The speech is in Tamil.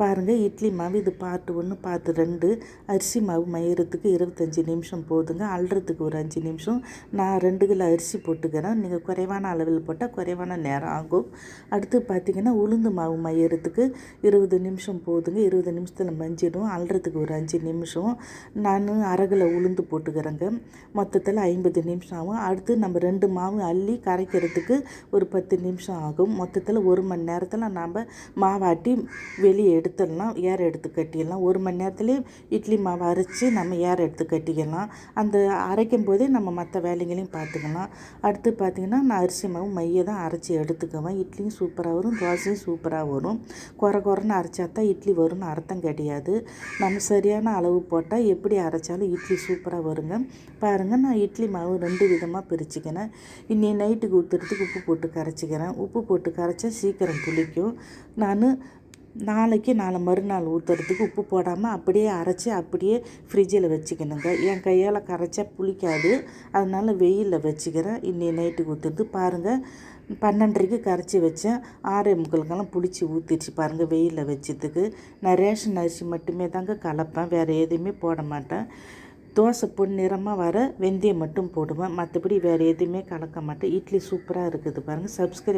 பாருங்கள், இட்லி மாவு இது பார்ட் 1 பார்ட் 2. அரிசி மாவு மையறதுக்கு 25 நிமிஷம் போதுங்க. அள்ளுறதுக்கு ஒரு 5 நிமிஷம். நான் 2 கிலோ அரிசி போட்டுக்கிறேன். நீங்கள் குறைவான அளவில் போட்டால் குறைவான நேரம் ஆகும். அடுத்து பார்த்திங்கன்னா உளுந்து மாவு மையறதுக்கு 20 நிமிஷம் போதுங்க. 20 நிமிஷத்தில் மஞ்சிடும். அள்ளுறதுக்கு ஒரு 5 நிமிஷம். நான் அரை கிலோ உளுந்து போட்டுக்கிறேங்க. மொத்தத்தில் 50 நிமிஷம் ஆகும். அடுத்து நம்ம 2 மாவு அள்ளி கரைக்கிறதுக்கு ஒரு 10 நிமிஷம் ஆகும். மொத்தத்தில் 1 மணி நேரத்தில் நாம் மாவாட்டி வெளியே எடுத்துடலாம். ஏற எடுத்து கட்டிடலாம். 1 மணி நேரத்துலேயே இட்லி மாவு அரைச்சி நம்ம ஏற எடுத்து கட்டிக்கலாம். அந்த அரைக்கும் போதே நம்ம மற்ற வேலைகளையும் பார்த்துக்கலாம். அடுத்து பார்த்திங்கன்னா நான் அரிசி மாவு மைய தான் அரைச்சி எடுத்துக்குவேன். இட்லியும் சூப்பராக வரும், தோசையும் சூப்பராக வரும். குறைன்னு அரைச்சா தான் இட்லி வரும்னு அர்த்தம் கிடையாது. நம்ம சரியான அளவு போட்டால் எப்படி அரைச்சாலும் இட்லி சூப்பராக வருங்க. பாருங்கள், நான் இட்லி மாவு 2 விதமாக பிரிச்சுக்கிறேன். இன்னி நைட்டுக்கு ஊற்றுறதுக்கு உப்பு போட்டு கரைச்சிக்கிறேன். உப்பு போட்டு கரைச்சா சீக்கிரம் புளிக்கும். நான் நாளைக்கு மறுநாள் ஊற்றுறதுக்கு உப்பு போடாமல் அப்படியே அரைச்சி அப்படியே ஃப்ரிட்ஜில் வச்சுக்கணுங்க. என் கையால் கரைச்சா புளிக்காது, அதனால் வெயிலில் வச்சுக்கிறேன். இன்னி நைட்டுக்கு ஊற்றுறது பாருங்கள். 12:30க்கு கரைச்சி வச்சேன். 6:45 புளிச்சு ஊற்றிடுச்சு பாருங்கள். வெயிலில் வச்சதுக்கு நான் ரேஷன் அரிசி மட்டுமே தாங்க கலப்பேன், வேறு எதுவுமே போட மாட்டேன். தோசை பொன்னிறமாக வர வெந்தயம் மட்டும் போடுவேன். மற்றபடி வேறு எதுவுமே கலக்க மாட்டேன். இட்லி சூப்பராக இருக்குது பாருங்கள். சப்ஸ்கிரைப்